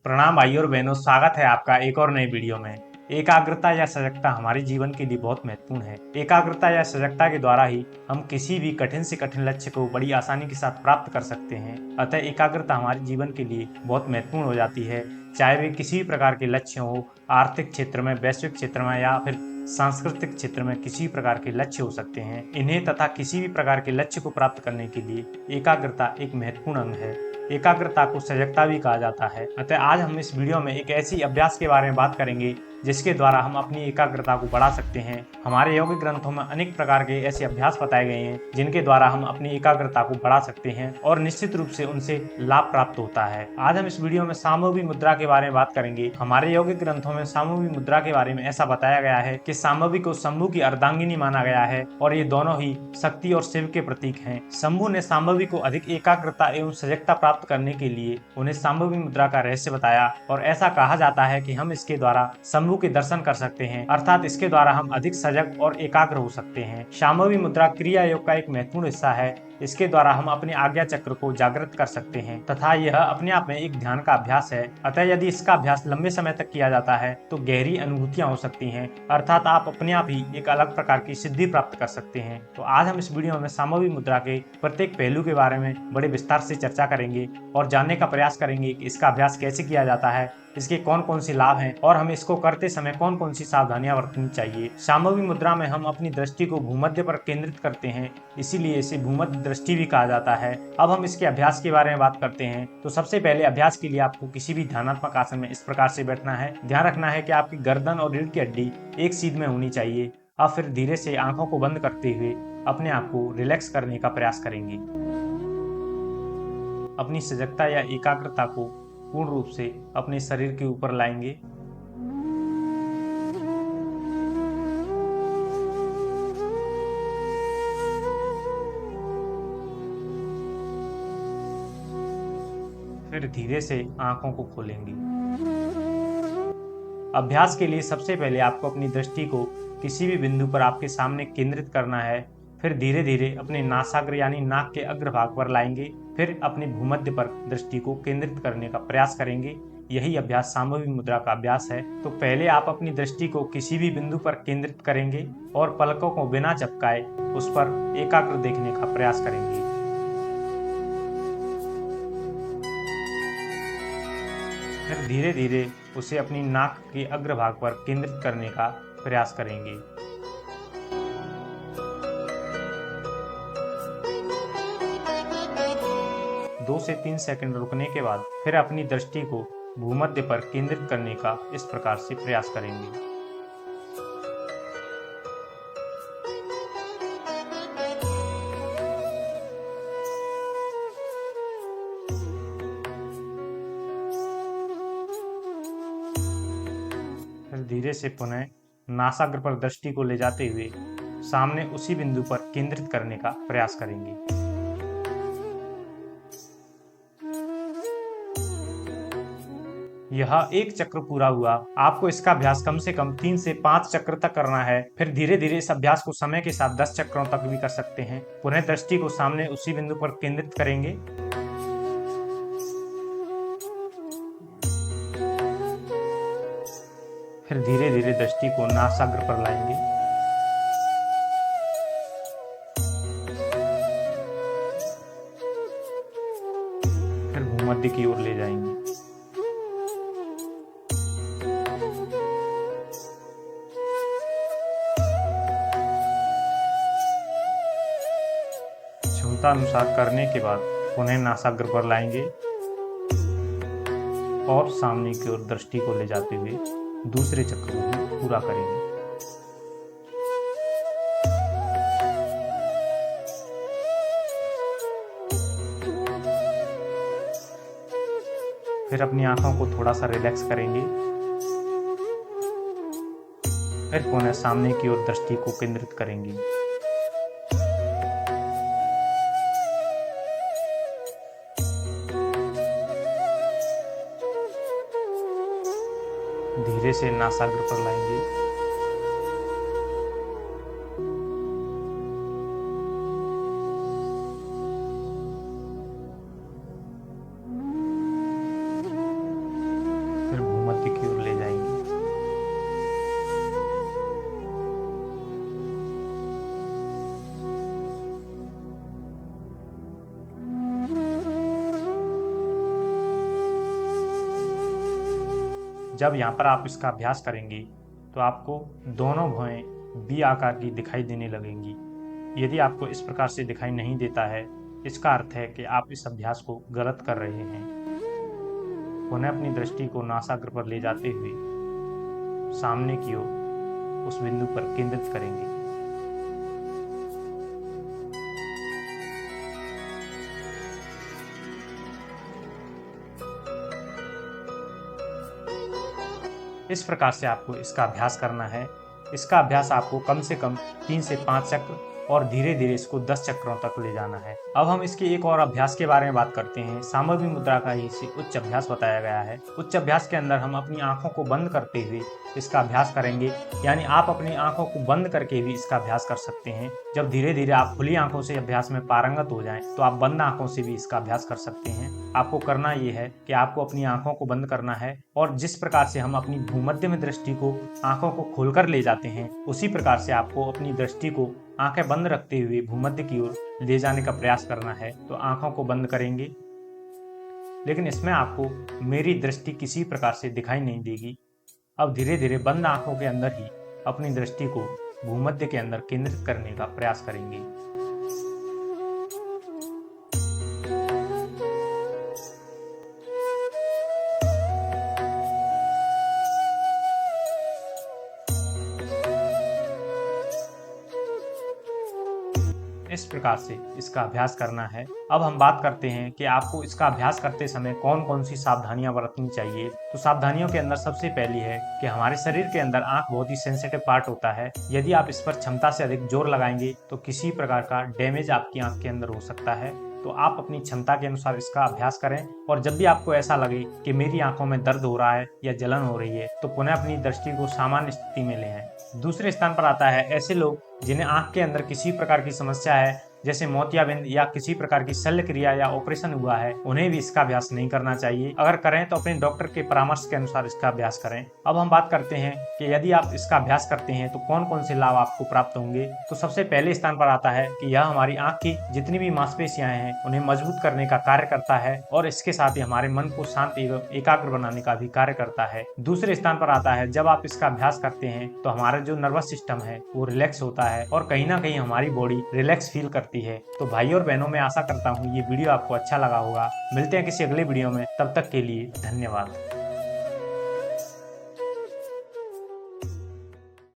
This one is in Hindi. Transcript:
प्रणाम भाइयों और बहनों, स्वागत है आपका एक और नए वीडियो में। एकाग्रता या सजगता हमारे जीवन के लिए बहुत महत्वपूर्ण है। एकाग्रता या सजगता के द्वारा ही हम किसी भी कठिन से कठिन लक्ष्य को बड़ी आसानी के साथ प्राप्त कर सकते हैं। अतः एकाग्रता हमारे जीवन के लिए बहुत महत्वपूर्ण हो जाती है, चाहे वे किसी भी प्रकार के लक्ष्य हो, आर्थिक क्षेत्र में, वैश्विक क्षेत्र में या फिर सांस्कृतिक क्षेत्र में किसी भी प्रकार के लक्ष्य हो सकते हैं। इन्हें तथा किसी भी प्रकार के लक्ष्य को प्राप्त करने के लिए एकाग्रता एक महत्वपूर्ण अंग है। एकाग्रता को सजगता भी कहा जाता है। अतः आज हम इस वीडियो में एक ऐसी अभ्यास के बारे में बात करेंगे जिसके द्वारा हम अपनी एकाग्रता को बढ़ा सकते हैं। हमारे योगिक ग्रंथों में अनेक प्रकार के ऐसे अभ्यास बताए गए हैं जिनके द्वारा हम अपनी एकाग्रता को बढ़ा सकते हैं और निश्चित रूप से उनसे लाभ प्राप्त होता है। आज हम इस वीडियो में सामूहिक मुद्रा के बारे में बात करेंगे। हमारे योगिक ग्रंथों में सामूहिक मुद्रा के बारे में ऐसा बताया गया है कि सामूहिक को शंभु की अर्धांगिनी माना गया है और ये दोनों ही शक्ति और शिव के प्रतीक हैं। शंभु ने सामूहिक को अधिक एकाग्रता एवं सजगता प्राप्त करने के लिए उन्हें सामूहिक मुद्रा का रहस्य बताया और ऐसा कहा जाता है कि हम इसके द्वारा शंभु के दर्शन कर सकते हैं, अर्थात इसके द्वारा हम अधिक सजग और एकाग्र हो सकते हैं। सामूहिक मुद्रा क्रिया योग का एक महत्वपूर्ण हिस्सा है। इसके द्वारा हम अपने आज्ञा चक्र को जागृत कर सकते हैं तथा यह अपने आप में एक ध्यान का अभ्यास है। अतः यदि इसका अभ्यास लंबे समय तक किया जाता है तो गहरी अनुभूतियां हो सकती हैं, अर्थात आप अपने आप ही एक अलग प्रकार की सिद्धि प्राप्त कर सकते हैं। तो आज हम इस वीडियो में सामूहिक मुद्रा के प्रत्येक पहलू के बारे में बड़े विस्तार से चर्चा करेंगे और जानने का प्रयास करेंगे कि इसका अभ्यास कैसे किया जाता है, इसके कौन कौन से लाभ हैं और हमें इसको करते समय कौन कौन सी सावधानियां बरतनी चाहिए। सामूहिक मुद्रा में हम अपनी दृष्टि को भूमध्य पर केंद्रित करते हैं, इसीलिए इसे भूमध्य दृष्टि भी कहा जाता है। अब हम इसके अभ्यास के बारे में बात करते हैं। तो सबसे पहले अभ्यास के लिए आपको किसी भी ध्यानात्मक आसन में इस प्रकार से बैठना है। ध्यान रखना है कि आपकी गर्दन और रीढ़ की हड्डी एक सीध में होनी चाहिए। अब फिर धीरे से आंखों को बंद करते हुए अपने आप को रिलैक्स करने का प्रयास करेंगे। अपनी सजगता या एकाग्रता को पूर्ण रूप से अपने शरीर के ऊपर लाएंगे। फिर धीरे से आंखों को खोलेंगे। अभ्यास के लिए सबसे पहले आपको अपनी दृष्टि को किसी भी बिंदु पर आपके सामने केंद्रित करना है। फिर धीरे धीरे अपने नासाग्र यानी नाक के अग्रभाग पर लाएंगे। फिर अपने भूमध्य पर दृष्टि को केंद्रित करने का प्रयास करेंगे। यही अभ्यास सामूहिक मुद्रा का अभ्यास है। तो पहले आप अपनी दृष्टि को किसी भी बिंदु पर केंद्रित करेंगे और पलकों को बिना झपकाए उस पर एकाग्र देखने का प्रयास करेंगे। फिर धीरे धीरे उसे अपनी नाक के अग्रभाग पर केंद्रित करने का प्रयास करेंगे। दो से 3 सेकंड रुकने के बाद फिर अपनी दृष्टि को भूमध्य पर केंद्रित करने का इस प्रकार से प्रयास करेंगे। फिर धीरे से पुनः नासाग्र पर दृष्टि को ले जाते हुए सामने उसी बिंदु पर केंद्रित करने का प्रयास करेंगे। यह एक चक्र पूरा हुआ। आपको इसका अभ्यास कम से कम 3 से 5 चक्र तक करना है। फिर धीरे धीरे इस अभ्यास को समय के साथ 10 चक्रों तक भी कर सकते हैं। पुनः दृष्टि को सामने उसी बिंदु पर केंद्रित करेंगे। फिर धीरे धीरे दृष्टि को नासाग्र पर लाएंगे। फिर भूमध्य की ओर ले जाएंगे। क्षमता अनुसार करने के बाद पुनः नासाग्र पर लाएंगे और सामने की ओर दृष्टि को ले जाते हुए दूसरे चक्र को भी पूरा करेंगे। फिर अपनी आंखों को थोड़ा सा रिलैक्स करेंगे। फिर पुनः सामने की ओर दृष्टि को केंद्रित करेंगे। धीरे से नासाग्र पर लाएंगे। जब यहाँ पर आप इसका अभ्यास करेंगे तो आपको दोनों भौहें वी आकार की दिखाई देने लगेंगी। यदि आपको इस प्रकार से दिखाई नहीं देता है, इसका अर्थ है कि आप इस अभ्यास को गलत कर रहे हैं। पुनः अपनी दृष्टि को नासाग्र पर ले जाते हुए सामने की ओर उस बिंदु पर केंद्रित करेंगे। इस प्रकार से आपको इसका अभ्यास करना है। इसका अभ्यास आपको कम से कम 3 से 5 चक्र और धीरे धीरे इसको 10 चक्रों तक ले जाना है। अब हम इसके एक और अभ्यास के बारे में बात करते हैं। सामवेदी मुद्रा का ही इसे उच्च अभ्यास बताया गया है। उच्च अभ्यास के अंदर हम अपनी आंखों को बंद करते हुए इसका अभ्यास करेंगे, यानी आप अपनी आंखों को बंद करके भी इसका अभ्यास कर सकते हैं। जब धीरे धीरे आप खुली आंखों से अभ्यास में पारंगत हो जाएं, तो आप बंद आंखों से भी इसका अभ्यास कर सकते हैं। आपको करना ये है कि आपको अपनी आंखों को बंद करना है और जिस प्रकार से हम अपनी भूमध्य में दृष्टि को आंखों को खोलकर ले जाते हैं, उसी प्रकार से आपको अपनी दृष्टि को आंखें बंद रखते हुए भूमध्य की ओर ले जाने का प्रयास करना है। तो आंखों को बंद करेंगे, लेकिन इसमें आपको मेरी दृष्टि किसी प्रकार से दिखाई नहीं देगी। अब धीरे धीरे बंद आंखों के अंदर ही अपनी दृष्टि को भूमध्य के अंदर केंद्रित करने का प्रयास करेंगे। इस प्रकार से इसका अभ्यास करना है। अब हम बात करते हैं कि आपको इसका अभ्यास करते समय कौन कौन सी सावधानियां बरतनी चाहिए। तो सावधानियों के अंदर सबसे पहली है कि हमारे शरीर के अंदर आंख बहुत ही सेंसिटिव पार्ट होता है। यदि आप इस पर क्षमता से अधिक जोर लगाएंगे तो किसी प्रकार का डैमेज आपकी आंख के अंदर हो सकता है। तो आप अपनी क्षमता के अनुसार इसका अभ्यास करें और जब भी आपको ऐसा लगे कि मेरी आंखों में दर्द हो रहा है या जलन हो रही है, तो पुनः अपनी दृष्टि को सामान्य स्थिति में ले आएं। दूसरे स्थान पर आता है ऐसे लोग जिन्हें आंख के अंदर किसी प्रकार की समस्या है, जैसे मोतियाबिंद या किसी प्रकार की शल्य क्रिया या ऑपरेशन हुआ है, उन्हें भी इसका अभ्यास नहीं करना चाहिए। अगर करें तो अपने डॉक्टर के परामर्श के अनुसार इसका अभ्यास करें। अब हम बात करते हैं कि यदि आप इसका अभ्यास करते हैं तो कौन कौन से लाभ आपको प्राप्त होंगे। तो सबसे पहले स्थान पर आता है कि यह हमारी आंख की जितनी भी मांसपेशियां हैं उन्हें मजबूत करने का कार्य करता है और इसके साथ ही हमारे मन को शांत एवं एकाग्र बनाने का भी कार्य करता है। दूसरे स्थान पर आता है जब आप इसका अभ्यास करते हैं तो हमारा जो नर्वस सिस्टम है वो रिलैक्स होता है और कहीं ना कहीं हमारी बॉडी रिलैक्स फील करती है। तो भाई और बहनों, मैं आशा करता हूँ ये वीडियो आपको अच्छा लगा होगा। मिलते हैं किसी अगले वीडियो में, तब तक के लिए धन्यवाद।